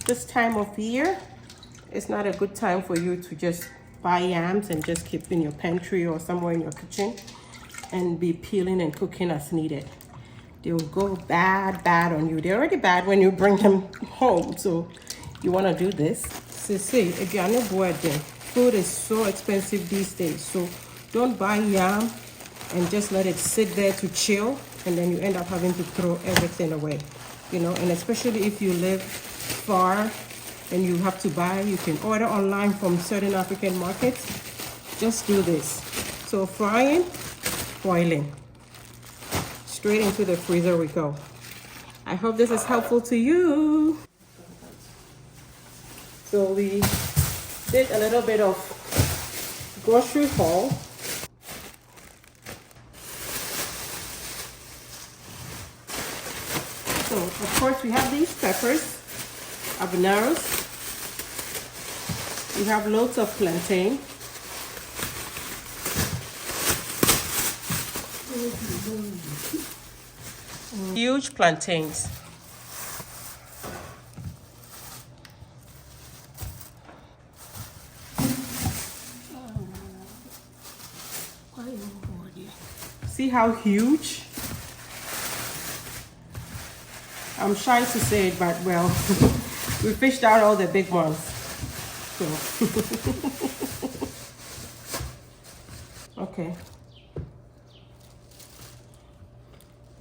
this time of year, it's not a good time for you to just buy yams and just keep in your pantry or somewhere in your kitchen and be peeling and cooking as needed. They will go bad on you. They're already bad when you bring them home, so you want to do this. So see, if you are not bored, then food is so expensive these days, so don't buy yam and just let it sit there to chill, and then you end up having to throw everything away, you know. And especially if you live far and you have to buy, you can order online from certain African markets. Just do this. So frying, boiling, straight into the freezer we go. I hope this is helpful to you. So we did a little bit of grocery haul. So of course we have these peppers, habaneros. We have loads of plantain. Huge plantains. See how huge? I'm shy to say it, but well, we fished out all the big ones. So. Okay.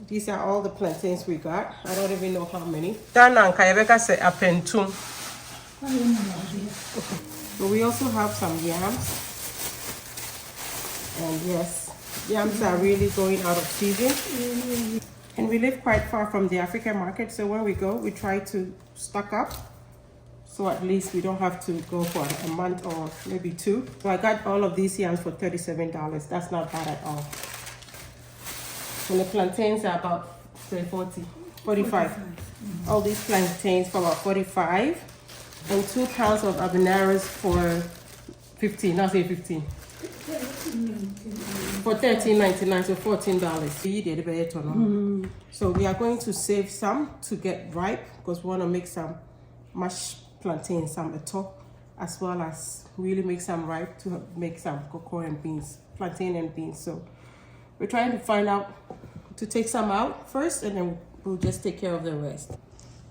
These are all the plantains we got. I don't even know how many. But we also have some yams. And yes, yams are really going out of season. And we live quite far from the African market, so when we go, we try to stock up. So at least we don't have to go for a month or maybe 2. So I got all of these yams for $37. That's not bad at all. And the plantains are about 45. All these plantains for about 45. And 2 pounds of habaneros for 15, not say 15. For $13.99, so $14. So we are going to save some to get ripe because we want to make some mashed plantain, some eto, as well as really make some ripe to make some cocoa and beans, plantain and beans. So we're trying to find out to take some out first, and then we'll just take care of the rest.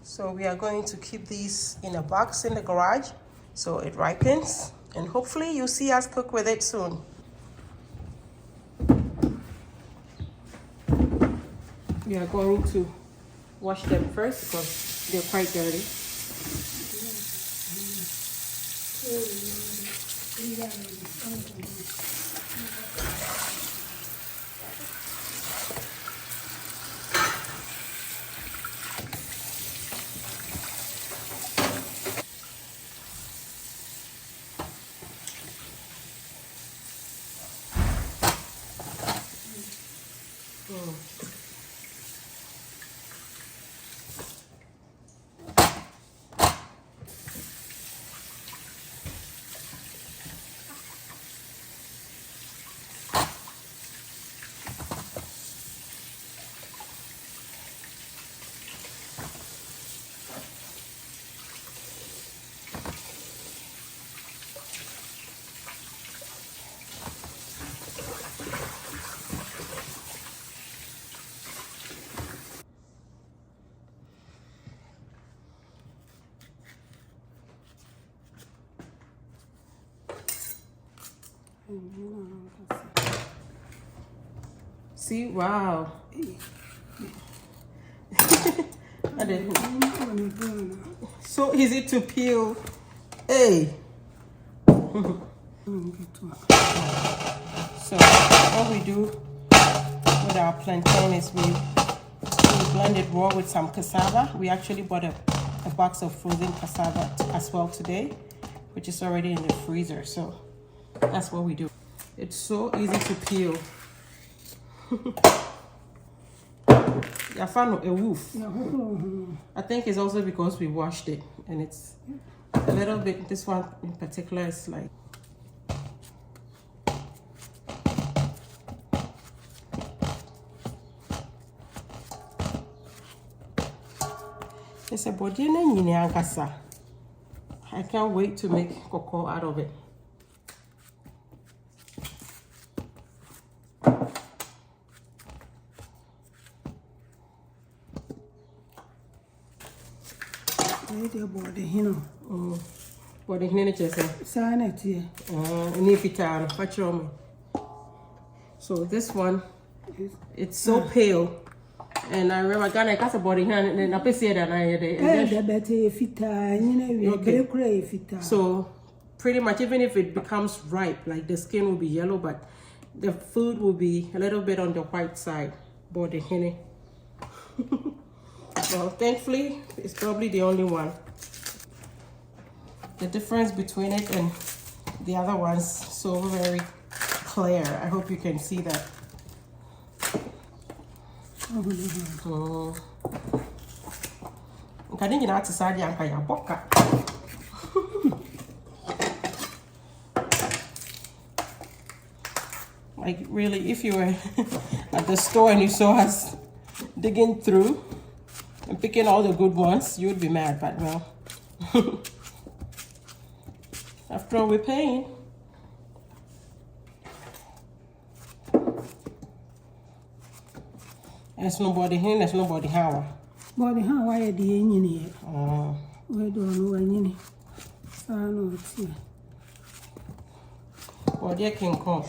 So we are going to keep these in a box in the garage so it ripens, and hopefully you'll see us cook with it soon. We are going to wash them first because they're quite dirty. See, wow. So easy to peel. Hey. So what we do with our plantain is we blend it raw with some cassava. We actually bought a box of frozen cassava as well today, which is already in the freezer. So that's what we do. It's so easy to peel. I found a wolf. I think it's also because we washed it, and it's a little bit, this one in particular is like it's a body and kasa. I can't wait to make cocoa out of it. Body hinne just so this one, it's so pale. And I remember Ghana got a body hand and I said that I so pretty much even if it becomes ripe, like the skin will be yellow, but the food will be a little bit on the white side. Body hinne. Well, thankfully, it's probably the only one. The difference between it and the other one's so very clear. I hope you can see that. Like really, if you were at the store and you saw us digging through and picking all the good ones, you would be mad, but well. After all, we're paying. There's nobody here, there's nobody how. Body how I had the engine. Oh. We don't know any. I know it's here. Body can come.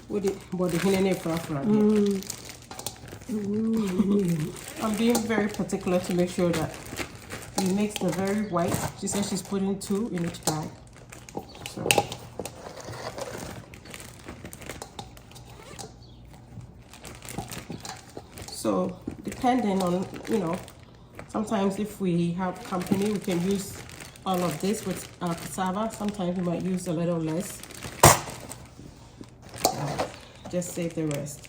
With it, body hinne I'm being very particular to make sure that it makes the very white. She says she's putting 2 in each bag. So depending on, you know, sometimes if we have company, we can use all of this with cassava. Sometimes we might use a little less. Just save the rest.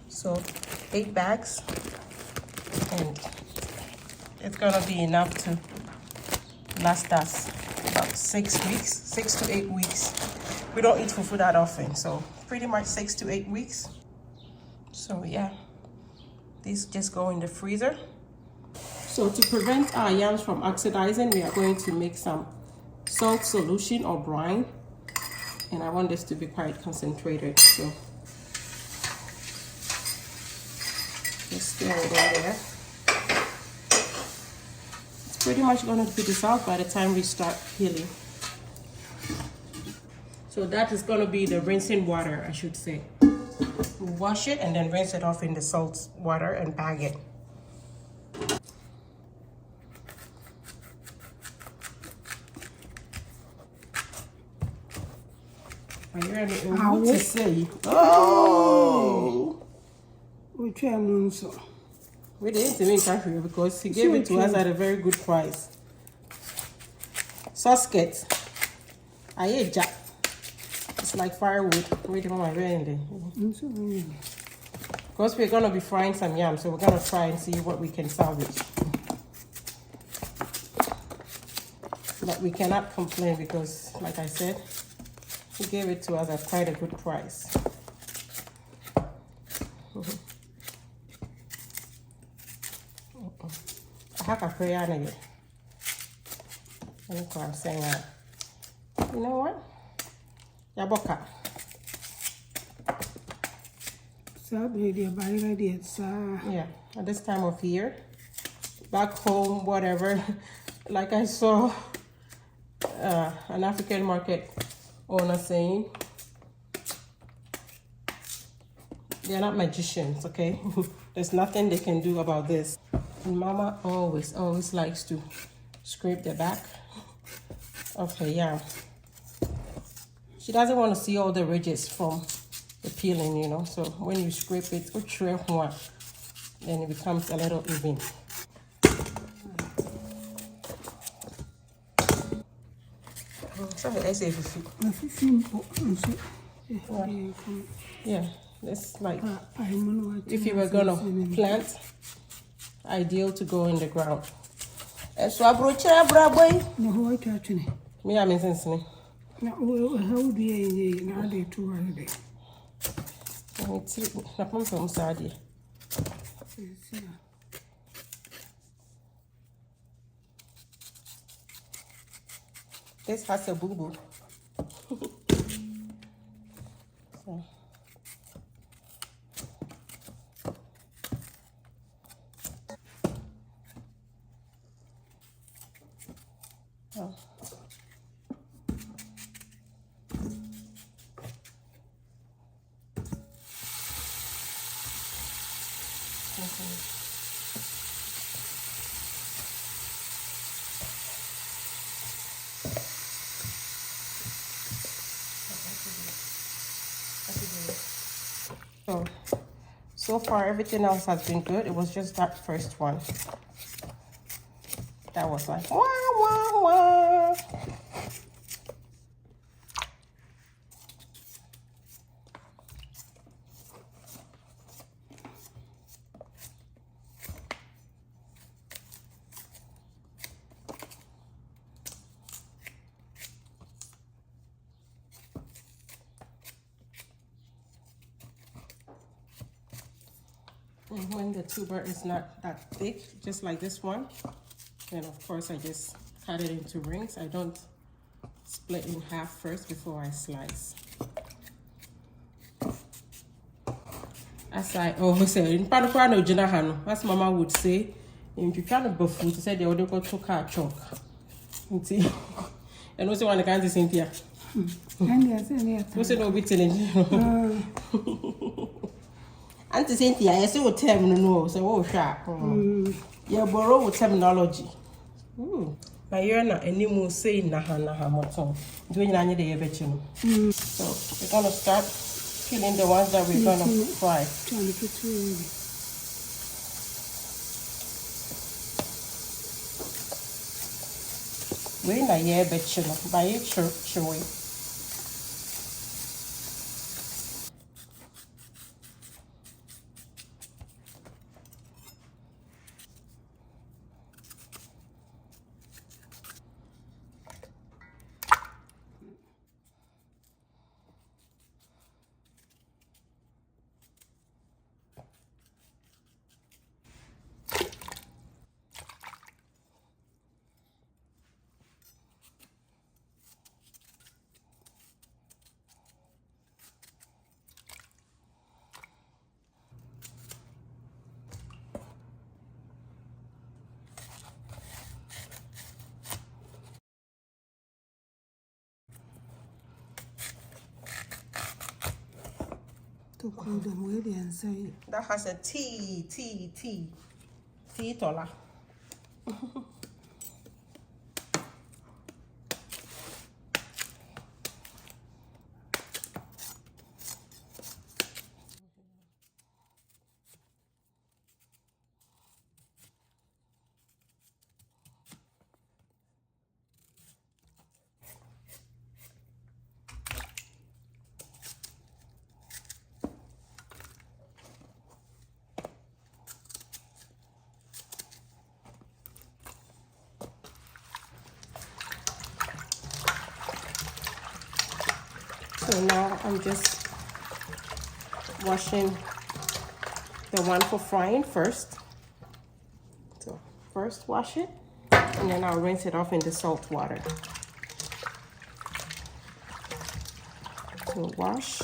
So 8 bags, and it's gonna be enough to last us about 6 weeks, 6 to 8 weeks. We don't eat fufu that often, so pretty much 6 to 8 weeks. So yeah, these just go in the freezer. So to prevent our yams from oxidizing, we are going to make some salt solution or brine, and I want this to be quite concentrated, so just stir it in there. It's pretty much going to be dissolved by the time we start peeling. So that is going to be the rinsing water, I should say. Wash it and then rinse it off in the salt water and bag it. Are you ready? What to say? Oh! We try on so. We didn't even country because he gave it to us at a very good price. Sosket. I ate jack. It's like firewood. Wait a moment, because we're gonna be frying some yams, so we're gonna try and see what we can salvage. But we cannot complain because, like I said, he gave it to us at quite a good price. I have a prayer again. That's what I'm saying. You know what? Yaboka. Yeah, at this time of year, back home, whatever, like I saw an African market owner saying, they're not magicians, okay? There's nothing they can do about this. And Mama always likes to scrape the back of her yam. She doesn't want to see all the ridges from the peeling, you know. So when you scrape it, then it becomes a little even. Yeah, it's like if you were gonna plant, ideal to go in the ground. So I brought me, I'm in Now, how do you know they two are there? This has a boo-boo. So. Oh. So far everything else has been good. It was just that first one that was like wah wah wah. And when the tuber is not that thick, just like this one, then of course I just cut it into rings. I don't split in half first before I slice. As I always say, in Panapano Janahano, as Mama would say, in Juchana Buffo, to say they would go to car chalk. And also one can't see Cynthia. What's it no bit telling? Auntie Cynthia, I say what term no, so oh sharp. Yeah, borrow terminology. But you're not anymore saying naha moton. Doing any day a bit. So we're gonna start peeling the ones that we're gonna fry. We're not here, but by it showing. to cool them with the inside. That has a T. Tola. So now I'm just washing the one for frying first. So first wash it, and then I'll rinse it off in the salt water. So wash.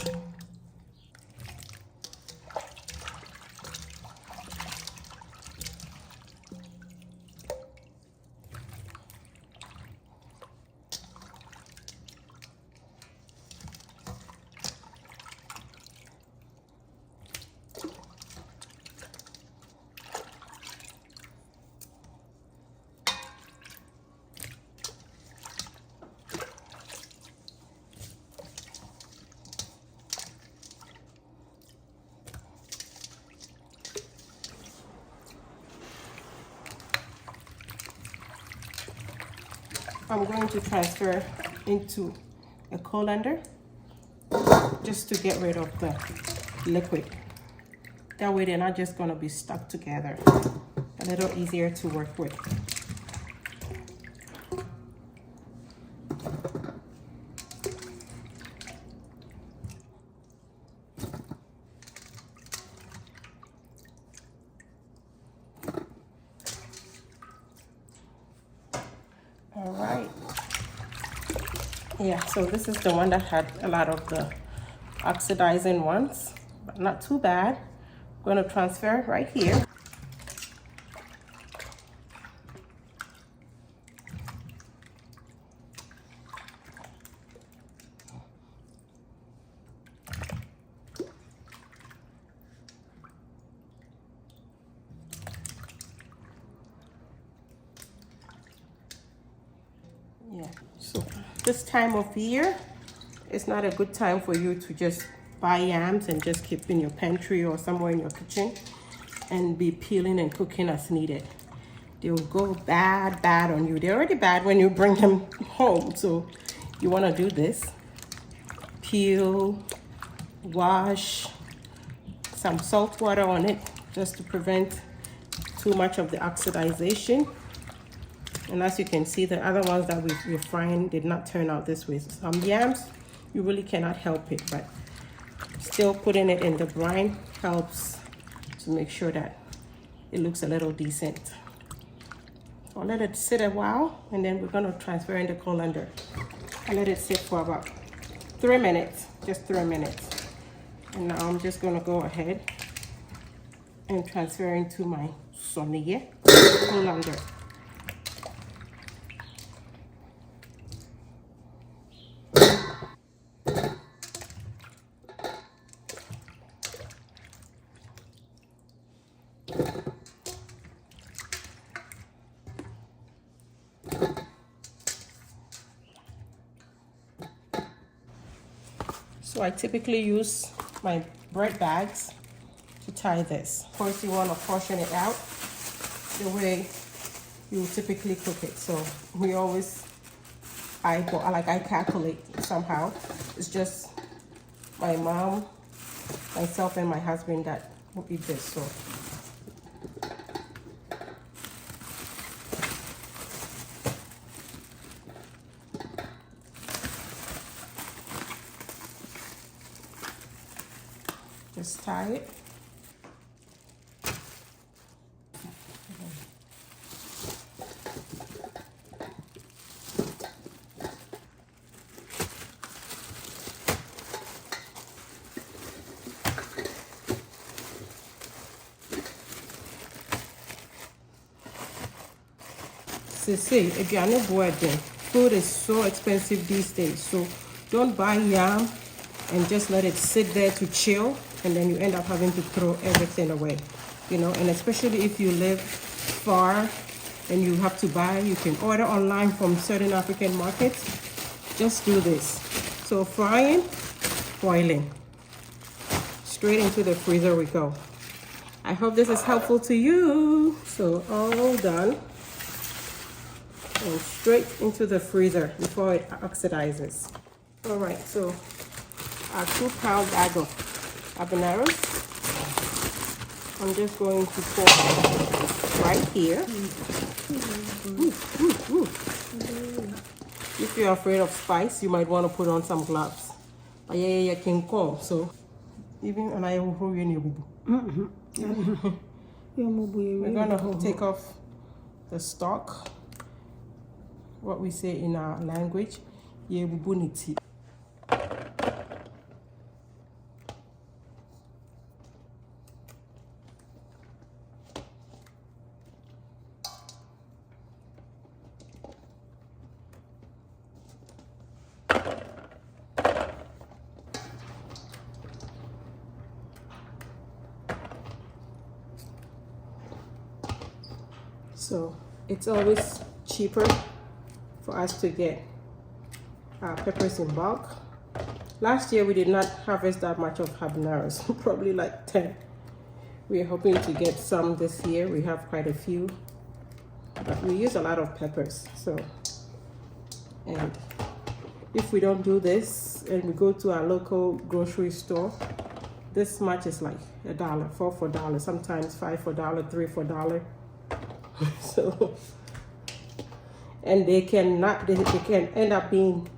I'm going to transfer into a colander just to get rid of the liquid. That way they're not just going to be stuck together. A little easier to work with. All right. Yeah, so this is the one that had a lot of the oxidizing ones, but not too bad. I'm going to transfer right here. Yeah, so this time of year, it's not a good time for you to just buy yams and just keep in your pantry or somewhere in your kitchen and be peeling and cooking as needed. They'll go bad on you. They're already bad when you bring them home. So you want to do this. Peel, wash, some salt water on it just to prevent too much of the oxidization. And as you can see, the other ones that we're frying did not turn out this way. Some yams, you really cannot help it, but still putting it in the brine helps to make sure that it looks a little decent. I'll let it sit a while, and then we're going to transfer in the colander. I let it sit for about 3 minutes, just 3 minutes. And now I'm just going to go ahead and transfer into my sonnier colander. So I typically use my bread bags to tie this. Of course, you want to portion it out the way you typically cook it. So we always, I calculate somehow. It's just my mom, myself, and my husband that will eat this. So just tie it. Say, if you are not bored, then food is so expensive these days. So don't buy yam and just let it sit there to chill. and then you end up having to throw everything away, you know. And especially if you live far and you have to buy, you can order online from certain African markets. Just do this. So frying, boiling, straight into the freezer we go. I hope this is helpful to you. So all done, and straight into the freezer before it oxidizes. All right, so our 2-pound bag of habaneros, I'm just going to pour right here. If you're afraid of spice, you might want to put on some gloves. But yeah, can come. So even when I will we're gonna take off the stalk, what we say in our language, yebubuniti. So it's always cheaper for us to get our peppers in bulk. Last year we did not harvest that much of habaneros, probably like 10. We're hoping to get some this year. We have quite a few, but we use a lot of peppers. So, and if we don't do this and we go to our local grocery store, this much is like $1, 4 for $1, sometimes 5 for $1, 3 for $1. So, and they can end up being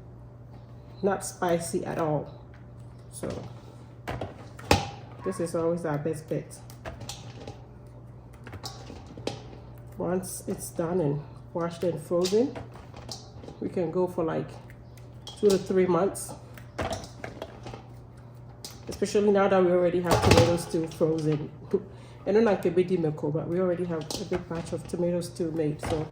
not spicy at all. So this is always our best bet. Once it's done and washed and frozen, we can go for like 2 to 3 months, especially now that we already have tomato stew frozen. I don't like a bit dimeko, but we already have a big batch of tomato stew made. So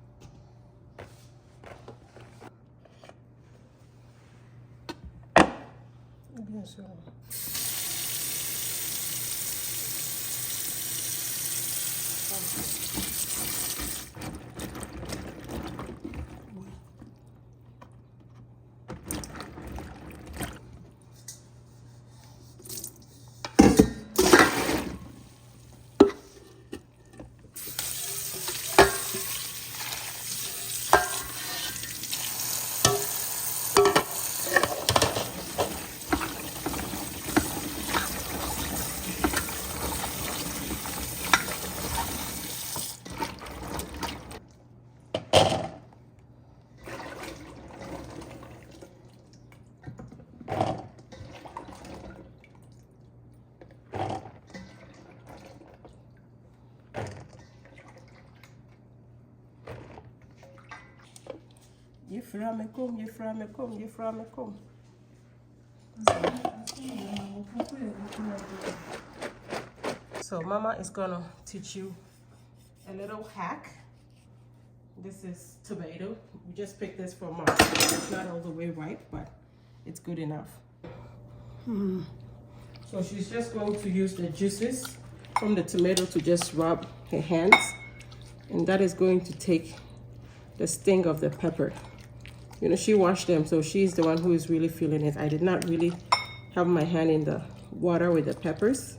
So Mama is gonna teach you a little hack. This is tomato. We just picked this from Mark. It's not all the way ripe, but it's good enough. So she's just going to use the juices from the tomato to just rub her hands, and that is going to take the sting of the pepper. You know, she washed them, so she's the one who is really feeling it. I did not really have my hand in the water with the peppers.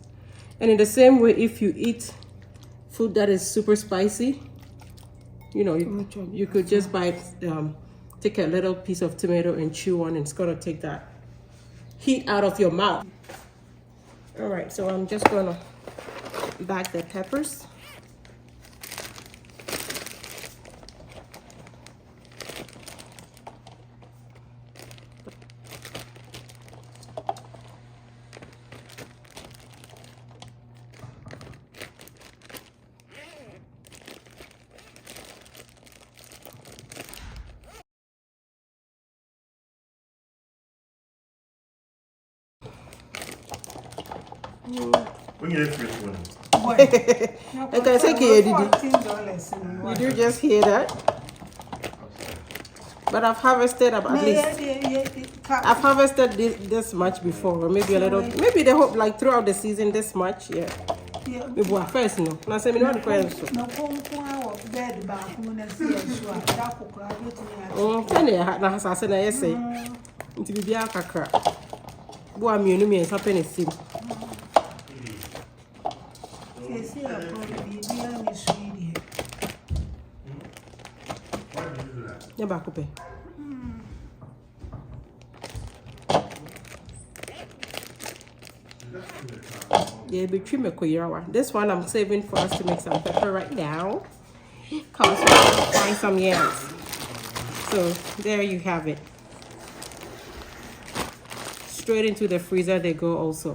And in the same way, if you eat food that is super spicy, you know, you could just take a little piece of tomato and chew on, and it's gonna take that heat out of your mouth. All right, so I'm just gonna bag the peppers. When you first one. Okay, take it. Did you just hear that? But I've harvested about at least I've harvested this much before, or maybe a little. Maybe they hope like throughout the season this much. Yeah. Yeah. Maybe what first no. Now say me no question. No conquer bed back when I see a show. That cook Oh, tell you na hasase na yes say. Nti bibia kakra. Bo amienu mi ensa pe ne sim. see a probably beer is sweet. Why did you do that? Ya ba ko pe. Yeah, between me koyirawa. This one I'm saving for us to make some pepper right now. Cause we're gonna fry some yams. So there you have it. Straight into the freezer they go also.